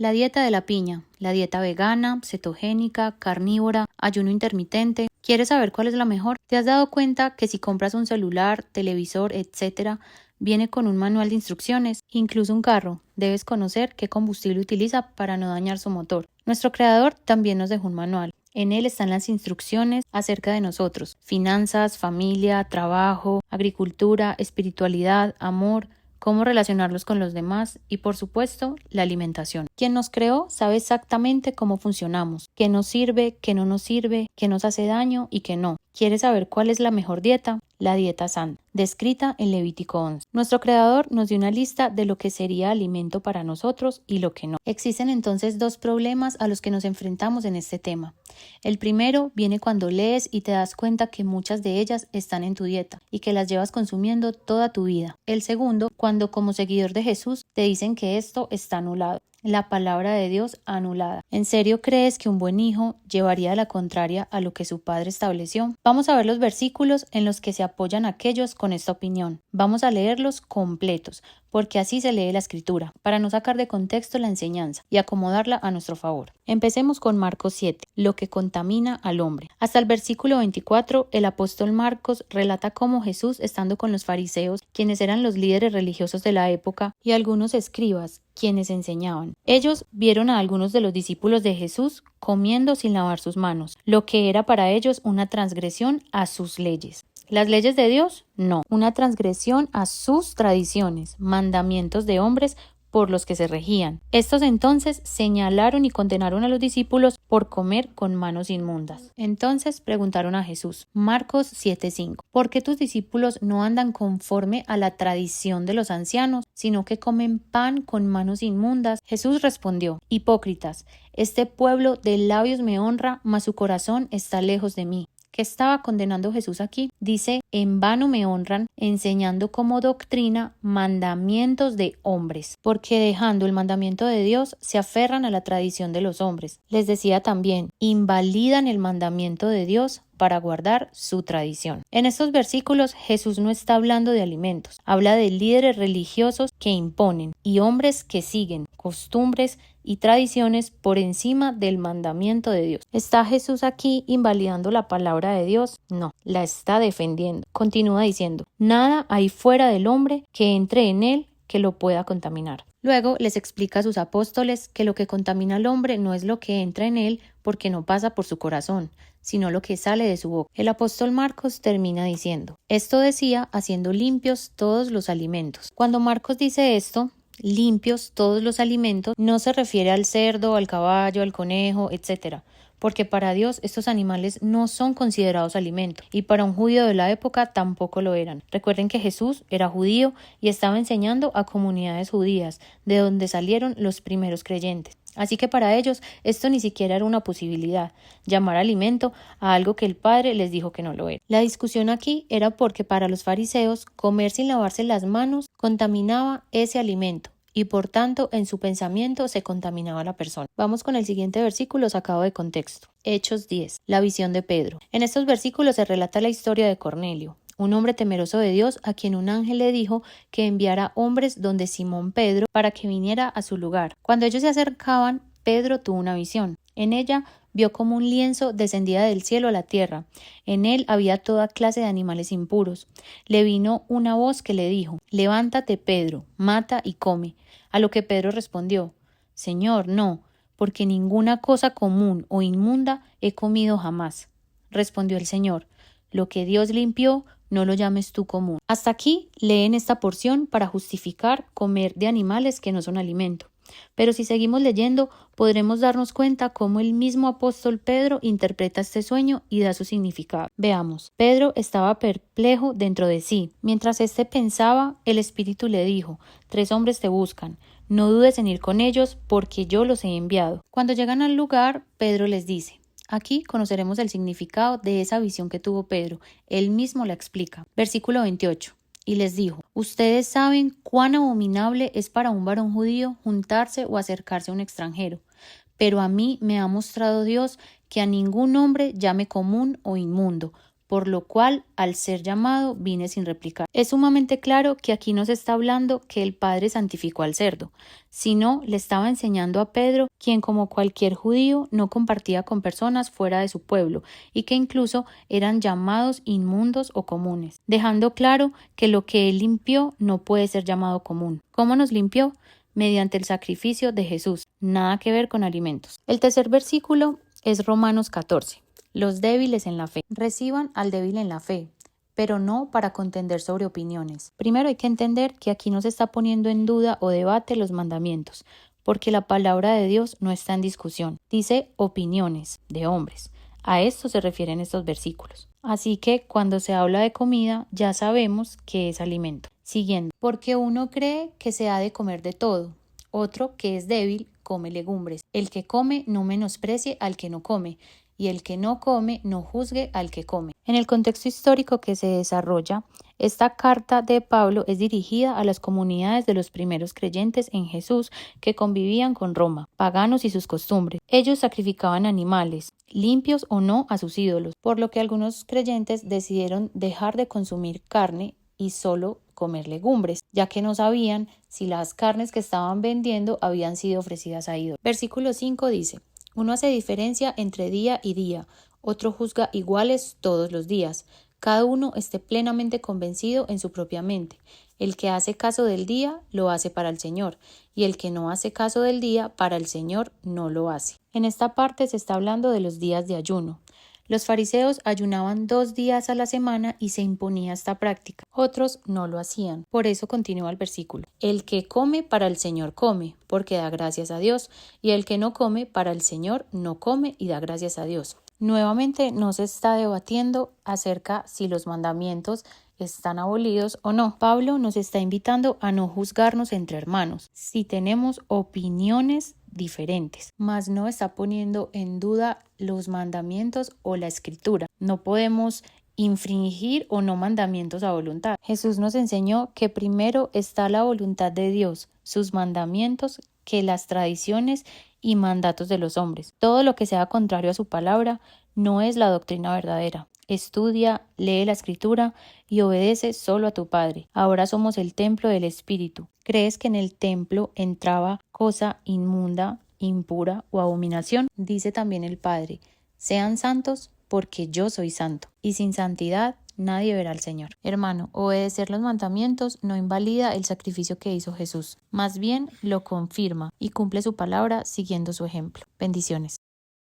La dieta de la piña, la dieta vegana, cetogénica, carnívora, ayuno intermitente. ¿Quieres saber cuál es la mejor? ¿Te has dado cuenta que si compras un celular, televisor, etcétera, viene con un manual de instrucciones? Incluso un carro. Debes conocer qué combustible utiliza para no dañar su motor. Nuestro creador también nos dejó un manual. En él están las instrucciones acerca de nosotros: finanzas, familia, trabajo, agricultura, espiritualidad, amor, cómo relacionarlos con los demás y, por supuesto, la alimentación. Quien nos creó sabe exactamente cómo funcionamos, qué nos sirve, qué no nos sirve, qué nos hace daño y qué no. ¿Quieres saber cuál es la mejor dieta? La dieta santa, descrita en Levítico 11. Nuestro creador nos dio una lista de lo que sería alimento para nosotros y lo que no. Existen entonces dos problemas a los que nos enfrentamos en este tema. El primero viene cuando lees y te das cuenta que muchas de ellas están en tu dieta y que las llevas consumiendo toda tu vida. El segundo, cuando como seguidor de Jesús te dicen que esto está anulado. La palabra de Dios anulada. ¿En serio crees que un buen hijo llevaría la contraria a lo que su padre estableció? Vamos a ver los versículos en los que se apoyan aquellos con esta opinión. Vamos a leerlos completos, porque así se lee la escritura, para no sacar de contexto la enseñanza y acomodarla a nuestro favor. Empecemos con Marcos 7, lo que contamina al hombre. Hasta el versículo 24, el apóstol Marcos relata cómo Jesús, estando con los fariseos, quienes eran los líderes religiosos de la época, y algunos escribas, quienes enseñaban. Ellos vieron a algunos de los discípulos de Jesús comiendo sin lavar sus manos, lo que era para ellos una transgresión a sus leyes. ¿Las leyes de Dios? No, una transgresión a sus tradiciones, mandamientos de hombres por los que se regían. Estos entonces señalaron y condenaron a los discípulos por comer con manos inmundas. Entonces preguntaron a Jesús, Marcos 7:5, ¿por qué tus discípulos no andan conforme a la tradición de los ancianos, sino que comen pan con manos inmundas? Jesús respondió, hipócritas, este pueblo de labios me honra, mas su corazón está lejos de mí. ¿Qué estaba condenando Jesús aquí? Dice, en vano me honran, enseñando como doctrina mandamientos de hombres, porque dejando el mandamiento de Dios, se aferran a la tradición de los hombres. Les decía también, invalidan el mandamiento de Dios para guardar su tradición. En estos versículos Jesús no está hablando de alimentos, habla de líderes religiosos que imponen y hombres que siguen costumbres y tradiciones por encima del mandamiento de Dios. ¿Está Jesús aquí invalidando la palabra de Dios? No, la está defendiendo. Continúa diciendo, nada hay fuera del hombre que entre en él que lo pueda contaminar. Luego les explica a sus apóstoles que lo que contamina al hombre no es lo que entra en él porque no pasa por su corazón, sino lo que sale de su boca. El apóstol Marcos termina diciendo, esto decía haciendo limpios todos los alimentos. Cuando Marcos dice esto, limpios todos los alimentos, no se refiere al cerdo, al caballo, al conejo, etc., porque para Dios estos animales no son considerados alimentos y para un judío de la época tampoco lo eran. Recuerden que Jesús era judío y estaba enseñando a comunidades judías, de donde salieron los primeros creyentes. Así que para ellos esto ni siquiera era una posibilidad, llamar alimento a algo que el Padre les dijo que no lo era. La discusión aquí era porque para los fariseos comer sin lavarse las manos contaminaba ese alimento y por tanto en su pensamiento se contaminaba la persona. Vamos con el siguiente versículo sacado de contexto. Hechos 10, la visión de Pedro. En estos versículos se relata la historia de Cornelio, un hombre temeroso de Dios a quien un ángel le dijo que enviara hombres donde Simón Pedro para que viniera a su lugar. Cuando ellos se acercaban, Pedro tuvo una visión. En ella vio como un lienzo descendía del cielo a la tierra. En él había toda clase de animales impuros. Le vino una voz que le dijo, levántate, Pedro, mata y come. A lo que Pedro respondió, Señor, no, porque ninguna cosa común o inmunda he comido jamás. Respondió el Señor, lo que Dios limpió, no lo llames tú común. Hasta aquí leen esta porción para justificar comer de animales que no son alimento. Pero si seguimos leyendo, podremos darnos cuenta cómo el mismo apóstol Pedro interpreta este sueño y da su significado. Veamos. Pedro estaba perplejo dentro de sí. Mientras éste pensaba, el Espíritu le dijo, 3 hombres te buscan. No dudes en ir con ellos, porque yo los he enviado. Cuando llegan al lugar, Pedro les dice, aquí conoceremos el significado de esa visión que tuvo Pedro. Él mismo la explica. Versículo 28. Y les dijo, ustedes saben cuán abominable es para un varón judío juntarse o acercarse a un extranjero, pero a mí me ha mostrado Dios que a ningún hombre llame común o inmundo, por lo cual al ser llamado vine sin replicar. Es sumamente claro que aquí no se está hablando que el Padre santificó al cerdo, sino le estaba enseñando a Pedro, quien como cualquier judío no compartía con personas fuera de su pueblo y que incluso eran llamados inmundos o comunes, dejando claro que lo que él limpió no puede ser llamado común. ¿Cómo nos limpió? Mediante el sacrificio de Jesús, nada que ver con alimentos. El tercer versículo es Romanos 14. Los débiles en la fe. Reciban al débil en la fe, pero no para contender sobre opiniones. Primero hay que entender que aquí no se está poniendo en duda o debate los mandamientos, porque la palabra de Dios no está en discusión. Dice opiniones de hombres. A esto se refieren estos versículos. Así que cuando se habla de comida, ya sabemos que es alimento. Siguiendo, porque uno cree que se ha de comer de todo, otro que es débil come legumbres. El que come no menosprecie al que no come, y el que no come no juzgue al que come. En el contexto histórico que se desarrolla, esta carta de Pablo es dirigida a las comunidades de los primeros creyentes en Jesús que convivían con Roma, paganos y sus costumbres. Ellos sacrificaban animales, limpios o no, a sus ídolos, por lo que algunos creyentes decidieron dejar de consumir carne y solo comer legumbres, ya que no sabían si las carnes que estaban vendiendo habían sido ofrecidas a ídolos. Versículo 5 dice: uno hace diferencia entre día y día, otro juzga iguales todos los días. Cada uno esté plenamente convencido en su propia mente. El que hace caso del día, lo hace para el Señor, y el que no hace caso del día, para el Señor no lo hace. En esta parte se está hablando de los días de ayuno. Los fariseos ayunaban 2 días a la semana y se imponía esta práctica. Otros no lo hacían. Por eso continúa el versículo. El que come para el Señor come, porque da gracias a Dios, y el que no come para el Señor no come y da gracias a Dios. Nuevamente no se está debatiendo acerca si los mandamientos están abolidos o no. Pablo nos está invitando a no juzgarnos entre hermanos si tenemos opiniones diferentes, mas no está poniendo en duda los mandamientos o la escritura. No podemos infringir o no mandamientos a voluntad. Jesús nos enseñó que primero está la voluntad de Dios, sus mandamientos, que las tradiciones y mandatos de los hombres. Todo lo que sea contrario a su palabra no es la doctrina verdadera. Estudia, lee la escritura y obedece solo a tu Padre. Ahora somos el templo del Espíritu. ¿Crees que en el templo entraba cosa inmunda, impura o abominación? Dice también el Padre: sean santos porque yo soy santo, y sin santidad nadie verá al Señor. Hermano, obedecer los mandamientos no invalida el sacrificio que hizo Jesús, más bien lo confirma y cumple su palabra siguiendo su ejemplo. Bendiciones.